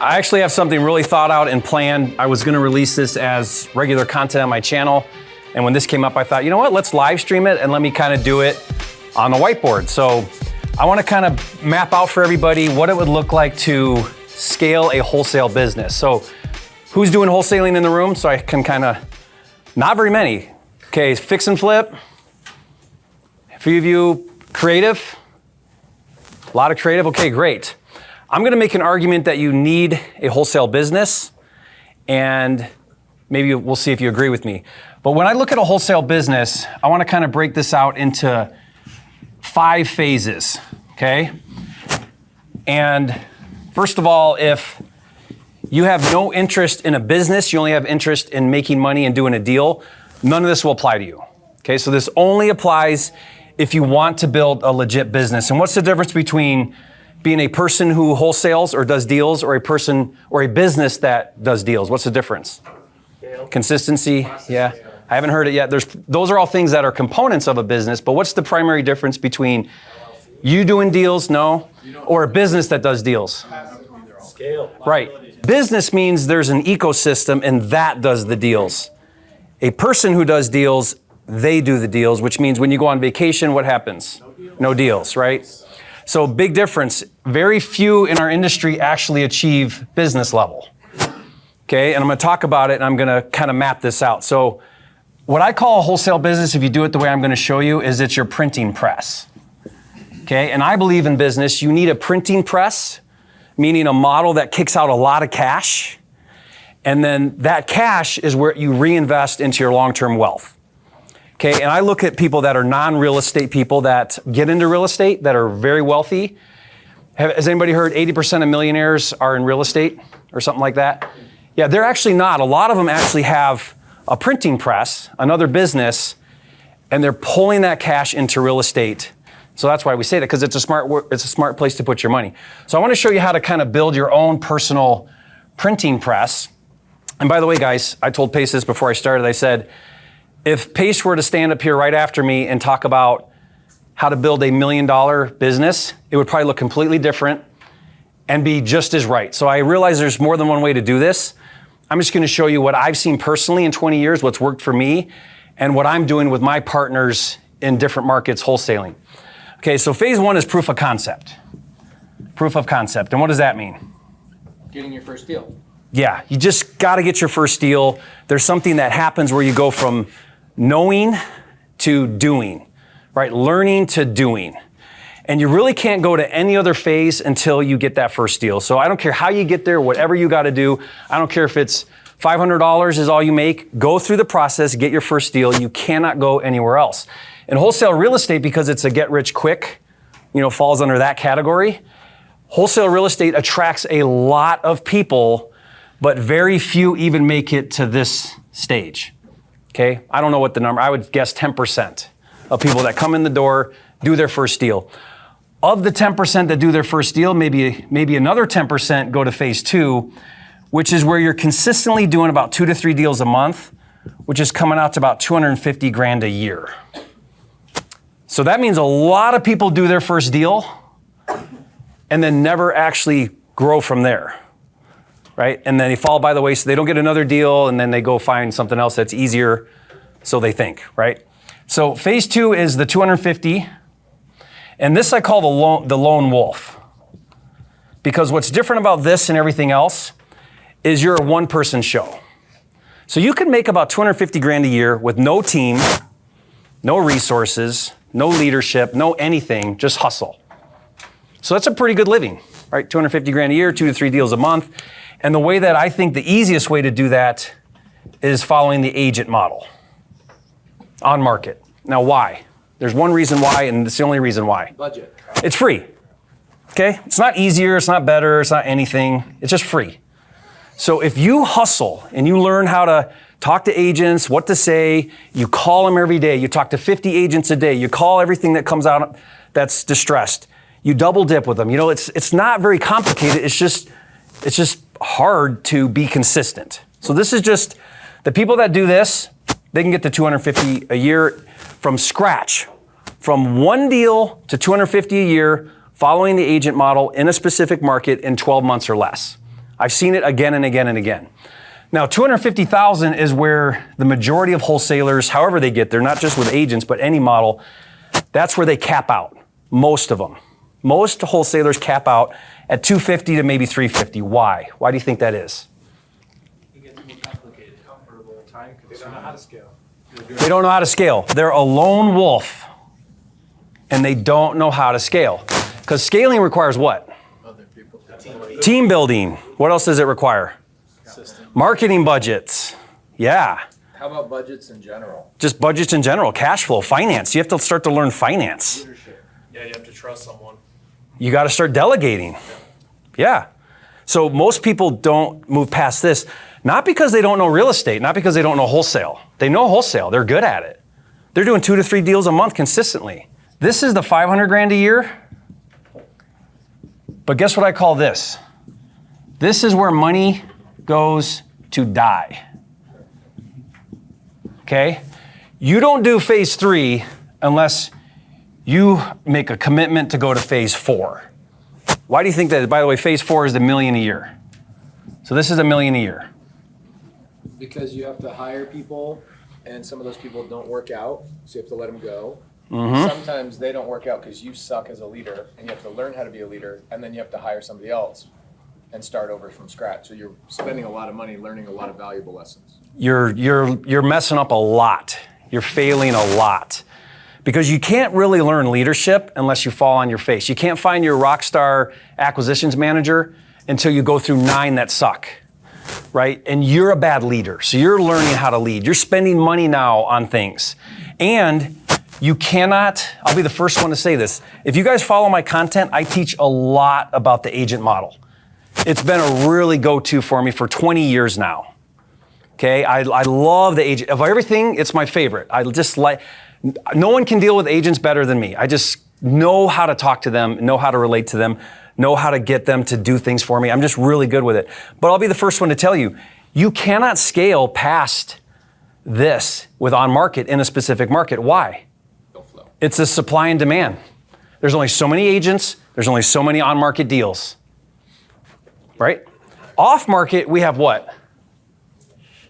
I actually have something really thought out and planned. I was gonna release this as regular content on my channel. And when this came up, I thought, you know what, let's live stream it and let me kind of do it on the whiteboard. So I wanna kind of map out for everybody what it would look like to scale a wholesale business. So who's doing wholesaling in the room? So I can kind of, not very many. Okay, fix and flip. A few of you creative. A lot of creative, okay, great. I'm gonna make an argument that you need a wholesale business, and maybe we'll see if you agree with me. But when I look at a wholesale business, I wanna kind of break this out into 5 phases, okay? And first of all, if you have no interest in a business, you only have interest in making money and doing a deal, none of this will apply to you, okay? So this only applies if you want to build a legit business. And what's the difference between being a person who wholesales or does deals, or a person or a business that does deals? What's the difference? Scale. Consistency, yeah. I haven't heard it yet. Those are all things that are components of a business, but what's the primary difference between you doing deals, no, or a business that does deals? Scale. Right. Business means there's an ecosystem and that does the deals. A person who does deals, they do the deals, which means when you go on vacation, what happens? No deals, right? So big difference. Very few in our industry actually achieve business level. Okay, and I'm gonna talk about it and I'm gonna kind of map this out. So what I call a wholesale business, if you do it the way I'm gonna show you, is it's your printing press. Okay, and I believe in business, you need a printing press, meaning a model that kicks out a lot of cash. And then that cash is where you reinvest into your long-term wealth. Okay, and I look at people that are non-real estate people that get into real estate, that are very wealthy. Has anybody heard 80% of millionaires are in real estate or something like that? Yeah, they're actually not. A lot of them actually have a printing press, another business, and they're pulling that cash into real estate. So that's why we say that, because it's a smart place to put your money. So I want to show you how to kind of build your own personal printing press. And by the way, guys, I told Pace this before I started. I said, if Pace were to stand up here right after me and talk about how to build $1 million business, it would probably look completely different and be just as right. So I realize there's more than one way to do this. I'm just gonna show you what I've seen personally in 20 years, what's worked for me, and what I'm doing with my partners in different markets wholesaling. Okay, so phase 1 is proof of concept. Proof of concept, and what does that mean? Getting your first deal. Yeah, you just gotta get your first deal. There's something that happens where you go from knowing to doing, right? Learning to doing. And you really can't go to any other phase until you get that first deal. So I don't care how you get there, whatever you gotta do. I don't care if it's $500 is all you make. Go through the process, get your first deal. You cannot go anywhere else. In wholesale real estate, because it's a get rich quick, falls under that category. Wholesale real estate attracts a lot of people, but very few even make it to this stage. Okay, I don't know what the number, I would guess 10% of people that come in the door do their first deal. Of the 10% that do their first deal, maybe another 10% go to phase 2, which is where you're consistently doing about 2 to 3 deals a month, which is coming out to about 250 grand a year. So that means a lot of people do their first deal and then never actually grow from there. Right? And then they fall by the way, so they don't get another deal, and then they go find something else that's easier, so they think, right? So phase 2 is the 250, and this I call the lone wolf. Because what's different about this and everything else is you're a one-person show. So you can make about 250 grand a year with no team, no resources, no leadership, no anything, just hustle. So that's a pretty good living, right? 250 grand a year, 2 to 3 deals a month. And the way that I think the easiest way to do that is following the agent model on market. Now, why? There's one reason why, and it's the only reason why. Budget. It's free, okay? It's not easier, it's not better, it's not anything. It's just free. So if you hustle and you learn how to talk to agents, what to say, you call them every day, you talk to 50 agents a day, you call everything that comes out that's distressed, you double dip with them. It's not very complicated, it's just hard to be consistent. So this is just, the people that do this, they can get to 250 a year from scratch. From one deal to 250 a year, following the agent model in a specific market in 12 months or less. I've seen it again and again and again. Now, 250,000 is where the majority of wholesalers, however they get there, not just with agents, but any model, that's where they cap out, most of them. Most wholesalers cap out at 250 to maybe 350. Why? Why do you think that is? It gets more complicated, comfortable, time consuming. They don't know how to scale. They don't know how to scale. They're a lone wolf, and they don't know how to scale. Because scaling requires what? Other people. Team building. What else does it require? System. Marketing budgets. Yeah. How about budgets in general? Just budgets in general, cash flow, finance. You have to start to learn finance. Leadership. Yeah, you have to trust someone. You got to start delegating. Yeah. So most people don't move past this, not because they don't know real estate, not because they don't know wholesale. They know wholesale. They're good at it. They're doing 2 to 3 deals a month consistently. This is the 500 grand a year. But guess what I call this? This is where money goes to die. Okay? You don't do phase 3 unless you make a commitment to go to phase 4. Why do you think that? By the way, phase 4 is $1 million a year. So this is $1 million a year. Because you have to hire people, and some of those people don't work out, so you have to let them go. Sometimes they don't work out because you suck as a leader, and you have to learn how to be a leader, and then you have to hire somebody else and start over from scratch. So you're spending a lot of money learning a lot of valuable lessons. You're messing up a lot. You're failing a lot. Because you can't really learn leadership unless you fall on your face. You can't find your rock star acquisitions manager until you go through 9 that suck, right? And you're a bad leader, so you're learning how to lead. You're spending money now on things. And you cannot, I'll be the first one to say this, if you guys follow my content, I teach a lot about the agent model. It's been a really go-to for me for 20 years now. Okay, I love the agent. Of everything, it's my favorite. I just like, no one can deal with agents better than me. I just know how to talk to them, know how to relate to them, know how to get them to do things for me. I'm just really good with it. But I'll be the first one to tell you, you cannot scale past this with on market in a specific market. Why? It's a supply and demand. There's only so many agents, there's only so many on market deals, right? Off market, we have what?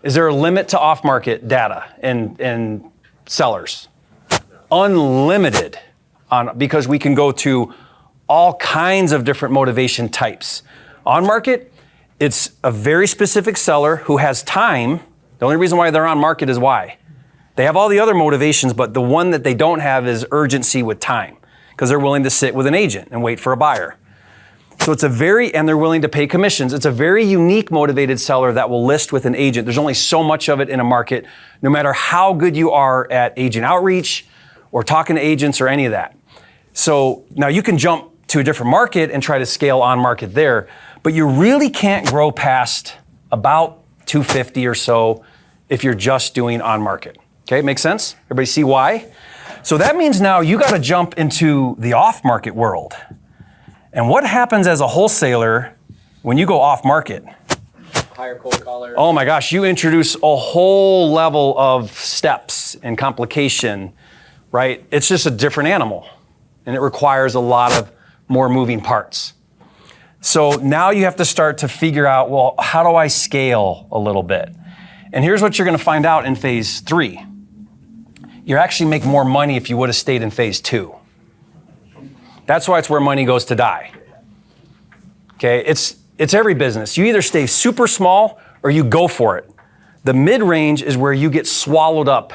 Is there a limit to off market data and sellers? Unlimited, because we can go to all kinds of different motivation types. On market, it's a very specific seller who has time. The only reason why they're on market is why? They have all the other motivations, but the one that they don't have is urgency with time, because they're willing to sit with an agent and wait for a buyer. So it's and they're willing to pay commissions. It's a very unique motivated seller that will list with an agent. There's only so much of it in a market, no matter how good you are at agent outreach or talking to agents or any of that. So now you can jump to a different market and try to scale on market there, but you really can't grow past about 250 or so if you're just doing on market. Okay, makes sense? Everybody see why? So that means now you got to jump into the off market world. And what happens as a wholesaler when you go off market? Hire cold callers. Oh my gosh, you introduce a whole level of steps and complication, right? It's just a different animal, and it requires a lot of more moving parts. So now you have to start to figure out, well, how do I scale a little bit? And here's what you're going to find out in phase 3. You actually make more money if you would have stayed in phase 2. That's why it's where money goes to die. Okay, it's every business. You either stay super small or you go for it. The mid-range is where you get swallowed up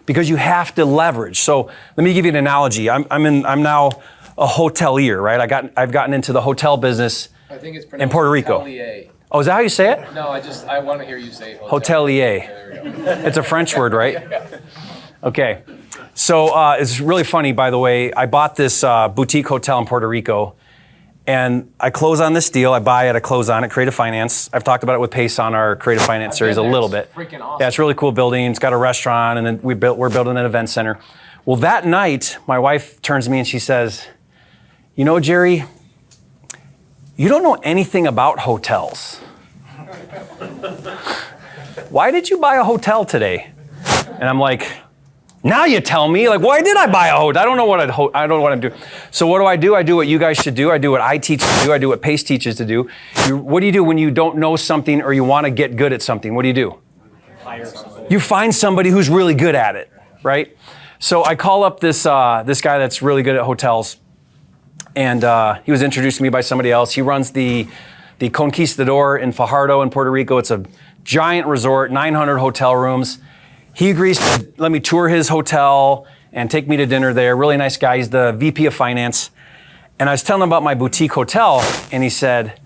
because you have to leverage. So let me give you an analogy. I'm now a hotelier, right? I've gotten into the hotel business I think it's in Puerto Rico. Hotelier. Oh, is that how you say it? No, I want to hear you say Hotelier. There we go. It's a French word, right? Okay. So it's really funny, by the way. I bought this boutique hotel in Puerto Rico, and I close on this deal. I buy it, I close on it, Creative Finance. I've talked about it with Pace on our Creative Finance series a little bit. Freaking awesome. Yeah, it's a really cool building. It's got a restaurant, and then we're building an event center. Well, that night, my wife turns to me and she says, "You know, Jerry, you don't know anything about hotels. Why did you buy a hotel today?" And I'm like, Now you tell me, like, why did I buy a hotel? I don't know what I don't know what I'm doing. So what do? I do what you guys should do. I do what I teach to do. I do what Pace teaches to do. What do you do when you don't know something or you want to get good at something? What do? Hire somebody. You find somebody who's really good at it, right? So I call up this guy that's really good at hotels, and he was introduced to me by somebody else. He runs the Conquistador in Fajardo in Puerto Rico. It's a giant resort, 900 hotel rooms. He agrees to let me tour his hotel and take me to dinner there. Really nice guy. He's the VP of finance. And I was telling him about my boutique hotel, and he said,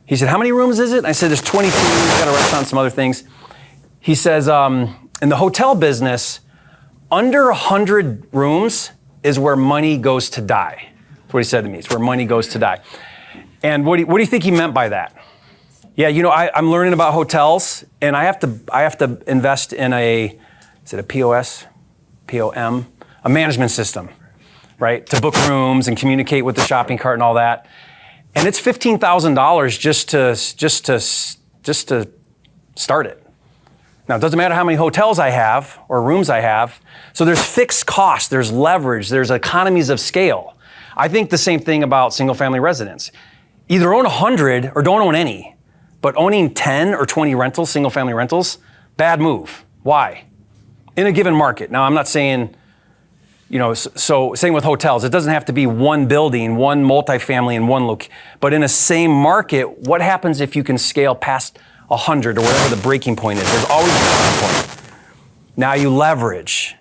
how many rooms is it? I said, there's 22. He's got a restaurant, some other things. He says, in the hotel business, under 100 rooms is where money goes to die. That's what he said to me. It's where money goes to die. And what do you think he meant by that? Yeah, I'm learning about hotels, and I have to invest in is it a POS, POM, a management system, right? To book rooms and communicate with the shopping cart and all that. And it's $15,000 just to start it. Now, it doesn't matter how many hotels I have or rooms I have. So there's fixed costs, there's leverage, there's economies of scale. I think the same thing about single-family residence. Either own 100 or don't own any. But owning 10 or 20 rentals, single-family rentals, bad move. Why? In a given market. Now, I'm not saying, so same with hotels. It doesn't have to be one building, one multifamily in one location. But in a same market, what happens if you can scale past 100 or whatever the breaking point is? There's always a breaking point. Now you leverage,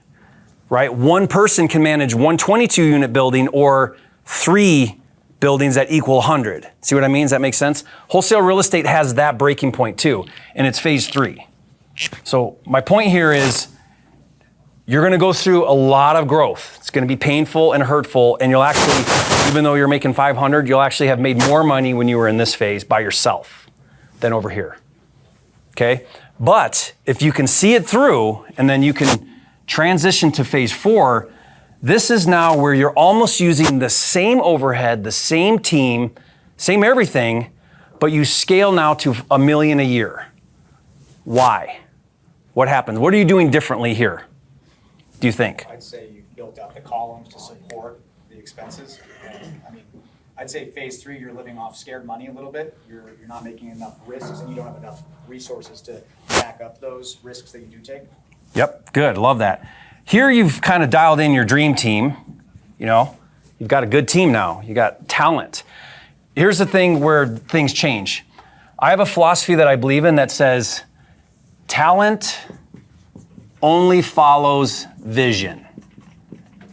right? One person can manage one 22-unit building or 3 buildings that equal 100. See what I mean? Does that make sense? Wholesale real estate has that breaking point too, and it's phase 3. So my point here is you're going to go through a lot of growth. It's going to be painful and hurtful, and you'll actually, even though you're making 500, you'll actually have made more money when you were in this phase by yourself than over here. Okay? But if you can see it through, and then you can transition to phase 4, this is now where you're almost using the same overhead, the same team, same everything, but you scale now to $1 million a year. Why? What happens? What are you doing differently here, do you think? I'd say you built out the columns to support the expenses. And, I'd say phase 3, you're living off scared money a little bit. You're not making enough risks, and you don't have enough resources to back up those risks that you do take. Yep, good, love that. Here you've kind of dialed in your dream team. You've got a good team now. You got talent. Here's the thing where things change. I have a philosophy that I believe in that says talent only follows vision.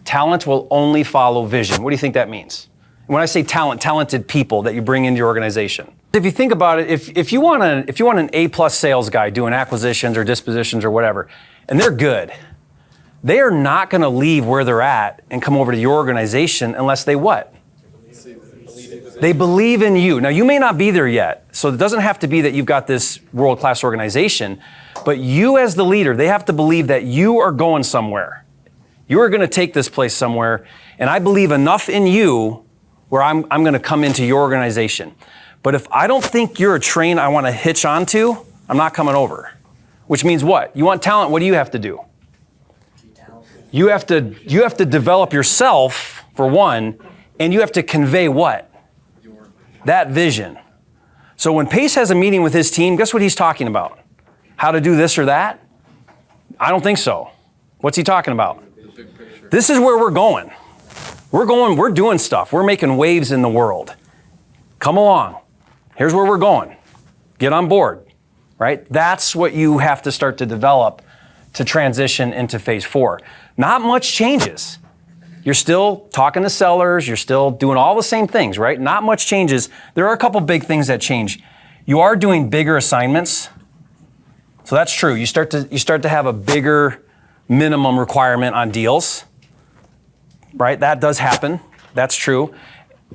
Talent will only follow vision. What do you think that means? When I say talent, talented people that you bring into your organization. If you think about it, if you want an A+ sales guy doing acquisitions or dispositions or whatever, and they're good, they are not going to leave where they're at and come over to your organization unless they what? They believe in you. Now, you may not be there yet, so it doesn't have to be that you've got this world-class organization, but you as the leader, they have to believe that you are going somewhere. You are going to take this place somewhere, and I believe enough in you where I'm going to come into your organization. But if I don't think you're a train I want to hitch onto, I'm not coming over. Which means what? You want talent, what do you have to do? You have to develop yourself, for one, and you have to convey what? That vision. So when Pace has a meeting with his team, guess what he's talking about? How to do this or that? I don't think so. What's he talking about? This is where we're going. We're doing stuff. We're making waves in the world. Come along. Here's where we're going. Get on board, right? That's what you have to start to develop to transition into phase 4. Not much changes. You're still talking to sellers. You're still doing all the same things, right? Not much changes. There are a couple big things that change. You are doing bigger assignments. So that's true. You start to have a bigger minimum requirement on deals, right? That does happen. That's true.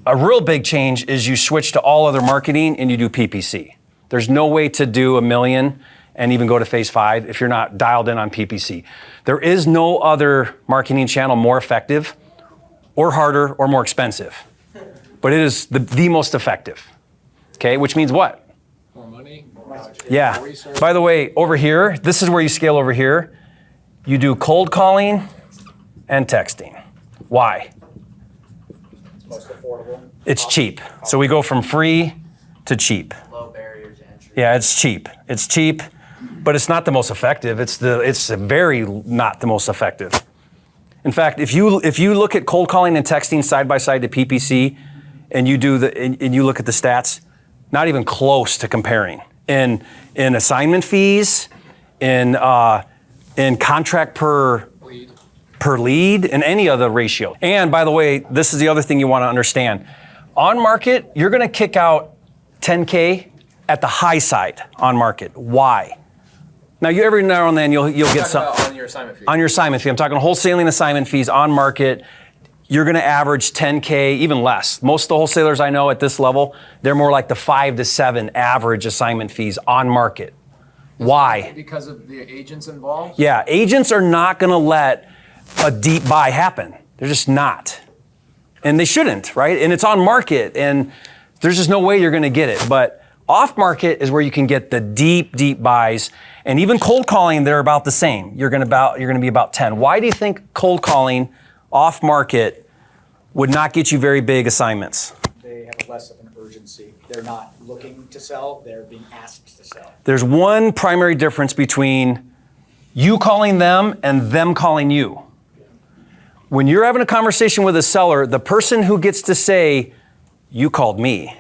A real big change is you switch to all other marketing and you do PPC. There's no way to do $1 million and even go to phase 5 if you're not dialed in on PPC. There is no other marketing channel more effective or harder or more expensive, but it is the most effective, okay? Which means what? More money? Yeah. By the way, over here, this is where you scale over here. You do cold calling, and texting. Why? It's most affordable. It's cheap. So we go from free to cheap. Low barriers to entry. Yeah, it's cheap. It's cheap, but it's not the most effective. It's very not the most effective. In fact, if you look at cold calling and texting side by side to PPC, and you look at the stats, not even close to comparing. In assignment fees, in contract per lead, in any other ratio. And by the way, this is the other thing you want to understand. On market, you're going to kick out 10K at the high side on market. Why? Now, every now and then you'll get some on your assignment fee. on your assignment fee. I'm talking wholesaling assignment fees on market. You're going to average 10K, even less. Most of the wholesalers I know at this level, they're more like the 5 to 7 average assignment fees on market. Why? Because of the agents involved? Yeah, agents are not going to let a deep buy happen. They're just not. And they shouldn't, right? And it's on market, and there's just no way you're going to get it. But off market is where you can get the deep, deep buys. And even cold calling, they're about the same. You're going to be about 10. Why do you think cold calling off market would not get you very big assignments? They have less of an urgency. They're not looking to sell, they're being asked to sell. There's one primary difference between you calling them and them calling you. When you're having a conversation with a seller, the person who gets to say, "You called me,"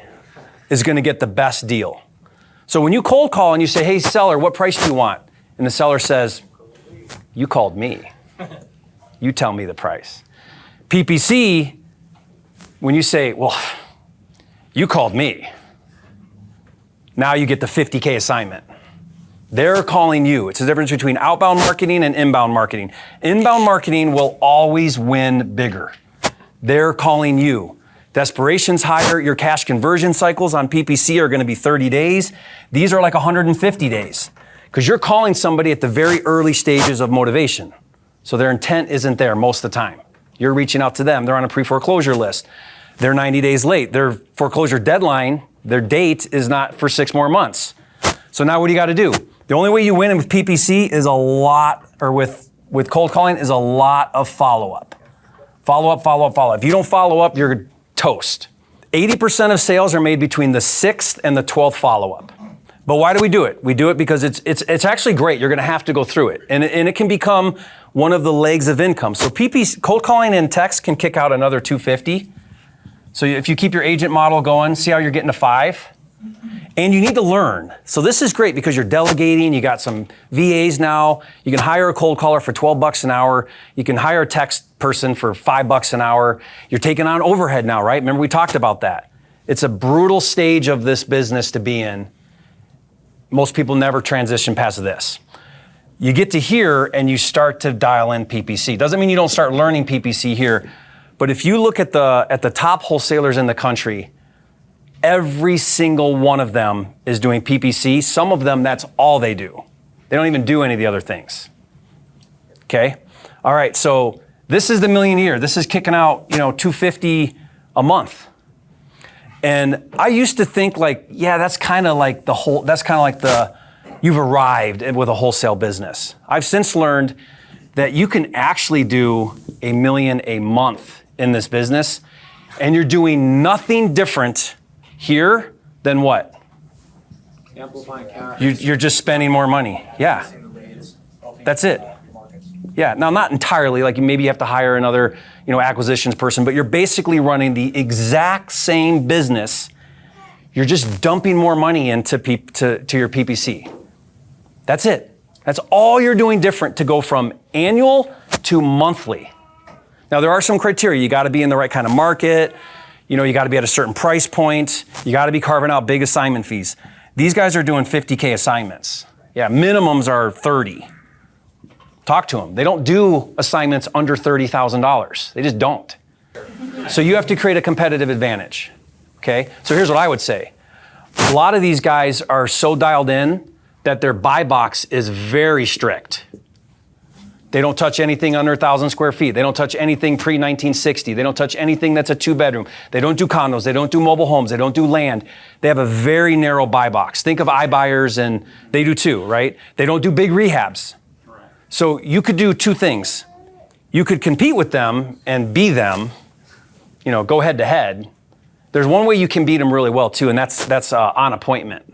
is going to get the best deal. So when you cold call and you say, "Hey seller, what price do you want?" And the seller says, "You called me. You tell me the price." PPC, when you say, "Well, you called me," now you get the 50K assignment. They're calling you. It's the difference between outbound marketing and inbound marketing. Inbound marketing will always win bigger. They're calling you. Desperation's higher. Your cash conversion cycles on PPC are going to be 30 days. These are like 150 days because you're calling somebody at the very early stages of motivation. So their intent isn't there most of the time. You're reaching out to them. They're on a pre-foreclosure list. They're 90 days late. Their foreclosure deadline, their date is not for 6 more months. So now what do you got to do? The only way you win with PPC is with cold calling is a lot of follow-up. Follow-up, follow-up, follow-up. If you don't follow up, you're toast. 80% of sales are made between the 6th and the 12th follow-up. But why do we do it? We do it because it's actually great. You're going to have to go through it. And it can become one of the legs of income. So PPC, cold calling and text can kick out another 250. So if you keep your agent model going, see how you're getting to 5? And you need to learn. So this is great because you're delegating. You got some VAs now. You can hire a cold caller for $12 an hour. You can hire a text person for $5 an hour. You're taking on overhead now, right? Remember we talked about that. It's a brutal stage of this business to be in. Most people never transition past this. You get to here and you start to dial in PPC. Doesn't mean you don't start learning PPC here, but if you look at the top wholesalers in the country, every single one of them is doing PPC. Some of them, that's all they do. They don't even do any of the other things. Okay? All right, so this is the millionaire. This is kicking out, $250 a month. And I used to think that's kind of like you've arrived with a wholesale business. I've since learned that you can actually do $1 million a month in this business, and you're doing nothing different here than what? Amplifying cash. You're just spending more money. Yeah. That's it. Yeah. Now, not entirely. Maybe you have to hire another, acquisitions person, but you're basically running the exact same business. You're just dumping more money into to your PPC. That's it. That's all you're doing different to go from annual to monthly. Now, there are some criteria. You got to be in the right kind of market. You got to be at a certain price point. You got to be carving out big assignment fees. These guys are doing 50K assignments. Yeah, minimums are 30. Talk to them. They don't do assignments under $30,000. They just don't. So you have to create a competitive advantage. Okay? So here's what I would say. A lot of these guys are so dialed in that their buy box is very strict. They don't touch anything under 1,000 square feet. They don't touch anything pre-1960. They don't touch anything that's a 2-bedroom. They don't do condos. They don't do mobile homes. They don't do land. They have a very narrow buy box. Think of iBuyers, and they do too, right? They don't do big rehabs. So you could do 2 things. You could compete with them and be them, go head to head. There's one way you can beat them really well too, and that's on appointment.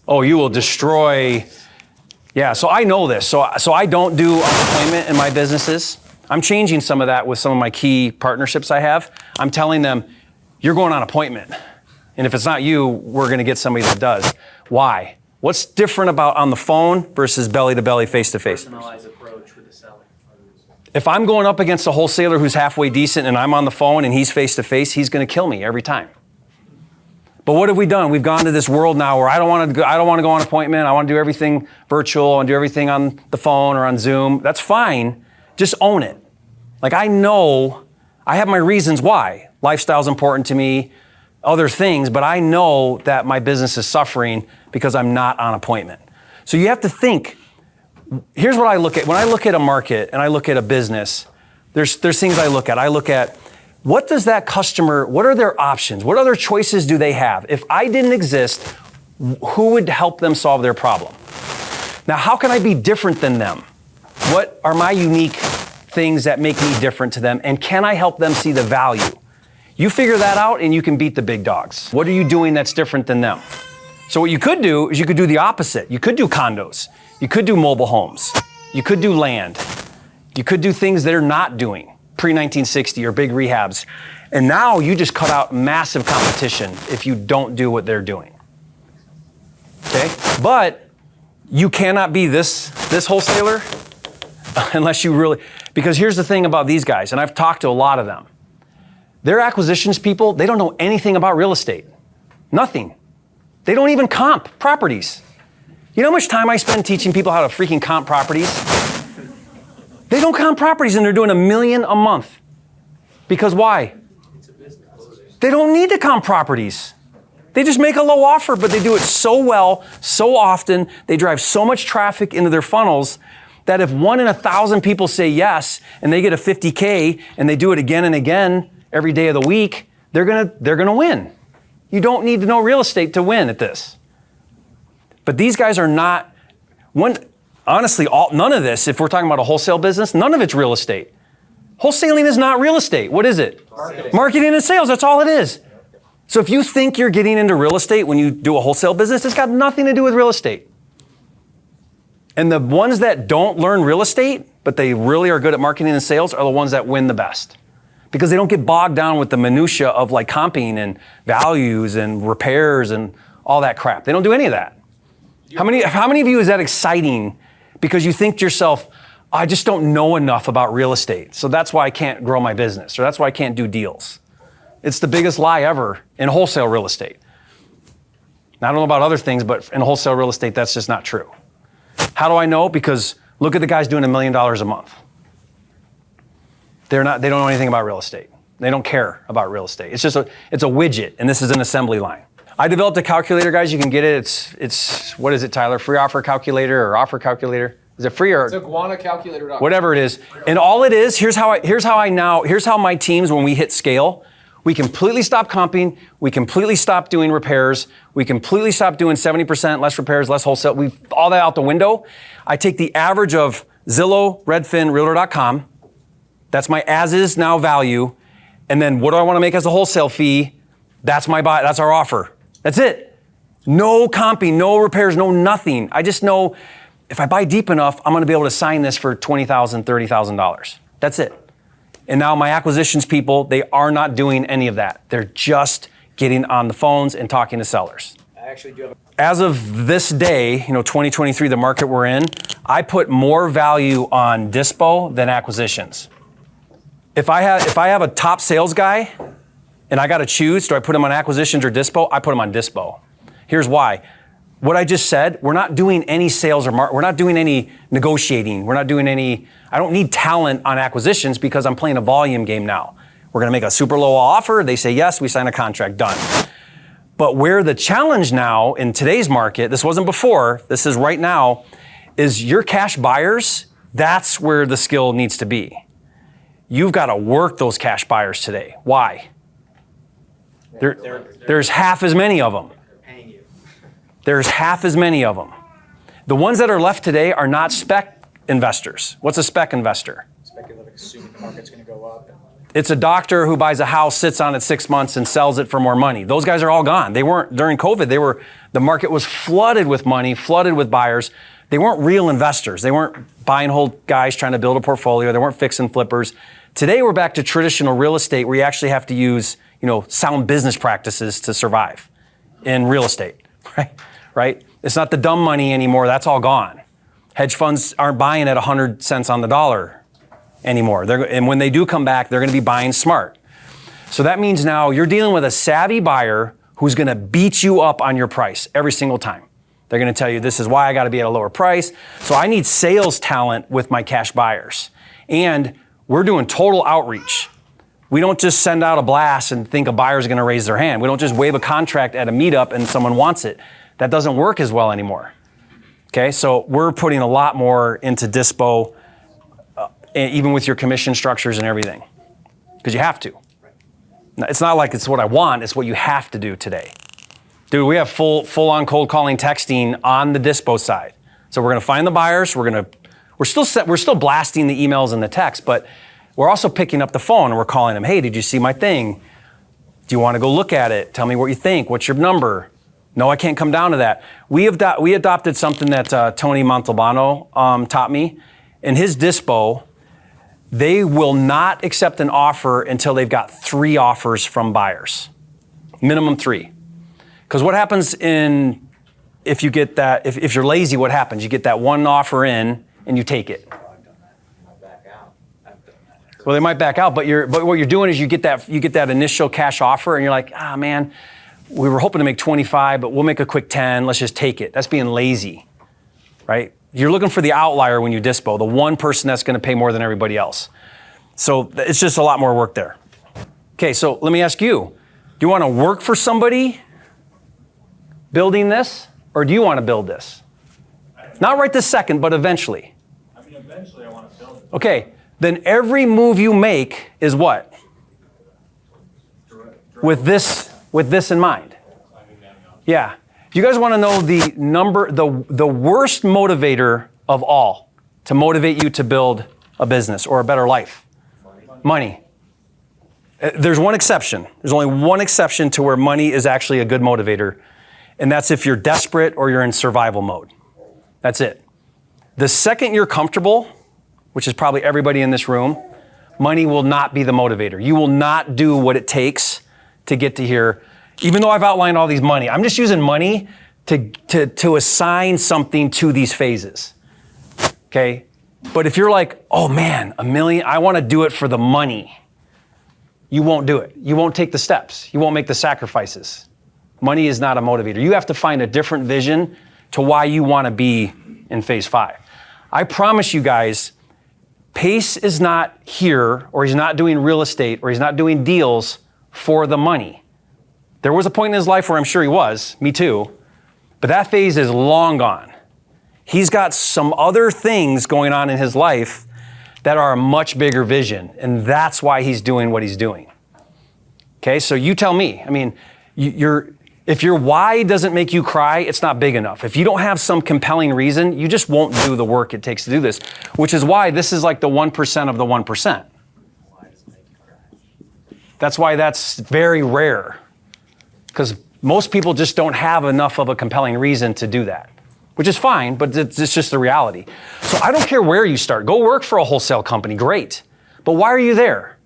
Oh, you will destroy. Yeah, so I know this. So I don't do on appointment in my businesses. I'm changing some of that with some of my key partnerships I have. I'm telling them, you're going on appointment. And if it's not you, we're going to get somebody that does. Why? What's different about on the phone versus belly to belly, face to face? Personalized approach with the seller. If I'm going up against a wholesaler who's halfway decent and I'm on the phone and he's face to face, he's going to kill me every time. But what have we done? We've gone to this world now where I don't want to go on appointment. I want to do everything virtual. I want to do everything on the phone or on Zoom. That's fine. Just own it. Like, I know I have my reasons why. Lifestyle's important to me, other things, but I know that my business is suffering because I'm not on appointment. So you have to think, here's what I look at. When I look at a market and I look at a business, there's things I look at. I look at, what does that customer, what are their options? What other choices do they have? If I didn't exist, who would help them solve their problem? Now, how can I be different than them? What are my unique things that make me different to them? And can I help them see the value? You figure that out and you can beat the big dogs. What are you doing that's different than them? So what you could do is you could do the opposite. You could do condos. You could do mobile homes. You could do land. You could do things they're not doing, pre-1960 or big rehabs. And now you just cut out massive competition if you don't do what they're doing. Okay? But you cannot be this wholesaler unless you really, because here's the thing about these guys, and I've talked to a lot of them. Their acquisitions people, they don't know anything about real estate. Nothing. They don't even comp properties. You know how much time I spend teaching people how to freaking comp properties? They don't comp properties and they're doing $1 million a month. Because why? They don't need to comp properties. They just make a low offer, but they do it so well, so often, they drive so much traffic into their funnels that if 1 in 1,000 people say yes and they get a 50K and they do it again and again every day of the week, they're gonna win. You don't need to know real estate to win at this. But these guys are not, honestly, none of this, if we're talking about a wholesale business, none of it's real estate. Wholesaling is not real estate. What is it? Marketing and sales, that's all it is. So if you think you're getting into real estate when you do a wholesale business, it's got nothing to do with real estate. And the ones that don't learn real estate, but they really are good at marketing and sales, are the ones that win the best. Because they don't get bogged down with the minutia of like comping and values and repairs and all that crap. They don't do any of that. How many of you is that exciting because you think to yourself, I just don't know enough about real estate, so that's why I can't grow my business, or that's why I can't do deals. It's the biggest lie ever in wholesale real estate. Now, I don't know about other things, but in wholesale real estate, that's just not true. How do I know? Because look at the guys doing $1 million a month. They don't know anything about real estate. They don't care about real estate. It's a widget, and this is an assembly line. I developed a calculator, guys. You can get it. It's what is it, Tyler? Free offer calculator or offer calculator? Is it free or? It's iguanacalculator.com. Whatever it is. And all it is, here's how my teams, when we hit scale, we completely stop comping. We completely stop doing repairs. We completely stop doing 70% less repairs, less wholesale. We've all that out the window. I take the average of Zillow, Redfin, Realtor.com. That's my as is now value. And then what do I want to make as a wholesale fee? That's our offer. That's it. No comping, no repairs, no nothing. I just know if I buy deep enough, I'm going to be able to sign this for $20,000, $30,000. That's it. And now my acquisitions people, they are not doing any of that. They're just getting on the phones and talking to sellers. I actually do have As of this day, 2023, the market we're in, I put more value on dispo than acquisitions. If I have a top sales guy and I got to choose, do I put him on acquisitions or dispo? I put him on dispo. Here's why. What I just said, we're not doing any sales or we're not doing any negotiating. We're not doing I don't need talent on acquisitions because I'm playing a volume game now. We're going to make a super low offer. They say yes, we sign a contract, done. But where the challenge now in today's market, this wasn't before, this is right now, is your cash buyers, that's where the skill needs to be. You've got to work those cash buyers today. Why? There's half as many of them. paying you. There's half as many of them. The ones that are left today are not spec investors. What's a spec investor? Spec assuming the market's going to go up. It's a doctor who buys a house, sits on it 6 months, and sells it for more money. Those guys are all gone. They weren't, during COVID, the market was flooded with money, flooded with buyers. They weren't real investors. They weren't buy and hold guys trying to build a portfolio. They weren't fix and flippers. Today, we're back to traditional real estate where you actually have to use, sound business practices to survive in real estate, right? It's not the dumb money anymore. That's all gone. Hedge funds aren't buying at 100 cents on the dollar anymore. And when they do come back, they're going to be buying smart. So that means now you're dealing with a savvy buyer who's going to beat you up on your price every single time. They're going to tell you, this is why I got to be at a lower price. So I need sales talent with my cash buyers. And we're doing total outreach. We don't just send out a blast and think a buyer's going to raise their hand. We don't just wave a contract at a meetup and someone wants it. That doesn't work as well anymore. Okay, so we're putting a lot more into dispo, even with your commission structures and everything, because you have to. It's not like it's what I want, it's what you have to do today. Dude, we have full-on cold calling texting on the dispo side. So we're going to find the buyers. We're still blasting the emails and the texts, but we're also picking up the phone and we're calling them. Hey, did you see my thing? Do you want to go look at it? Tell me what you think. What's your number? No, I can't come down to that. We adopted something that Tony Montalbano taught me. In his dispo, they will not accept an offer until they've got 3 offers from buyers, minimum 3. Because what happens if you get that, if you're lazy, what happens? You get that one offer in and you take it. Well, they might back out, but what you're doing is you get that initial cash offer and you're like, man, we were hoping to make 25, but we'll make a quick 10. Let's just take it. That's being lazy, right? You're looking for the outlier when you dispo, the one person that's going to pay more than everybody else. So it's just a lot more work there. Okay, so let me ask you, do you want to work for somebody building this, or do you want to build this? Not right this second, but eventually. I mean, eventually I want to build it. Okay, then every move you make is what? With this in mind. Yeah. You guys want to know the worst motivator of all to motivate you to build a business or a better life? Money. There's one exception. There's only one exception to where money is actually a good motivator, and that's if you're desperate or you're in survival mode. That's it. The second you're comfortable, which is probably everybody in this room, money will not be the motivator. You will not do what it takes to get to here. Even though I've outlined all these money, I'm just using money to assign something to these phases. Okay? But if you're like, oh man, $1 million, I want to do it for the money, you won't do it. You won't take the steps. You won't make the sacrifices. Money is not a motivator. You have to find a different vision to why you want to be in phase 5. I promise you guys, Pace is not here, or he's not doing real estate, or he's not doing deals for the money. There was a point in his life where I'm sure he was, me too, but that phase is long gone. He's got some other things going on in his life that are a much bigger vision, and that's why he's doing what he's doing. Okay, so you tell me. I mean, if your why doesn't make you cry, it's not big enough. If you don't have some compelling reason, you just won't do the work it takes to do this, which is why this is like the 1% of the 1%. That's why that's very rare, because most people just don't have enough of a compelling reason to do that, which is fine, but it's just the reality. So I don't care where you start. Go work for a wholesale company, great. But why are you there?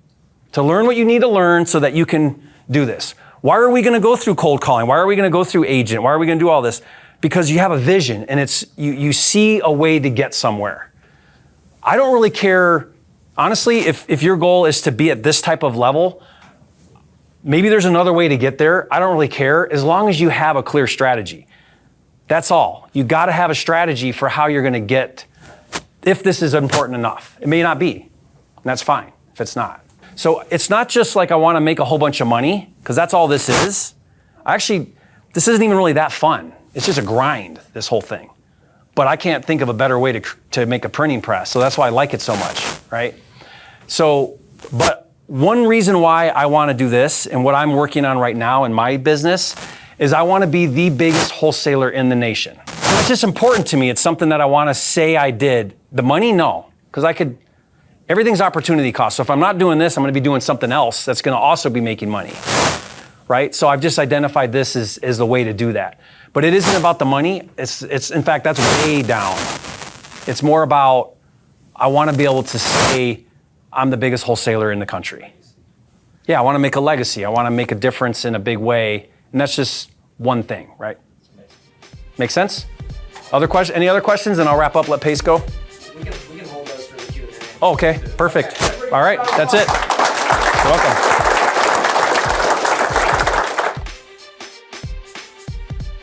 To learn what you need to learn so that you can do this. Why are we going to go through cold calling? Why are we going to go through agent? Why are we going to do all this? Because you have a vision and you see a way to get somewhere. I don't really care, honestly, if your goal is to be at this type of level, maybe there's another way to get there. I don't really care, as long as you have a clear strategy. That's all. You got to have a strategy for how you're going to get, if this is important enough. It may not be, and that's fine if it's not. So it's not just like I want to make a whole bunch of money, because that's all this is. Actually, this isn't even really that fun. It's just a grind, this whole thing. But I can't think of a better way to make a printing press, so that's why I like it so much, right? So, but one reason why I want to do this, and what I'm working on right now in my business, is I want to be the biggest wholesaler in the nation. It's just important to me. It's something that I want to say I did. The money, no, because Everything's opportunity cost. So if I'm not doing this, I'm going to be doing something else that's going to also be making money, right? So I've just identified this as the way to do that. But it isn't about the money. It's in fact, that's way down. It's more about, I want to be able to say, I'm the biggest wholesaler in the country. Yeah, I want to make a legacy. I want to make a difference in a big way. And that's just one thing, right? Make sense? Any other questions? And I'll wrap up, let Pace go. We can hold those for the Q&A. Oh, okay, perfect. All right, that's it. You're welcome.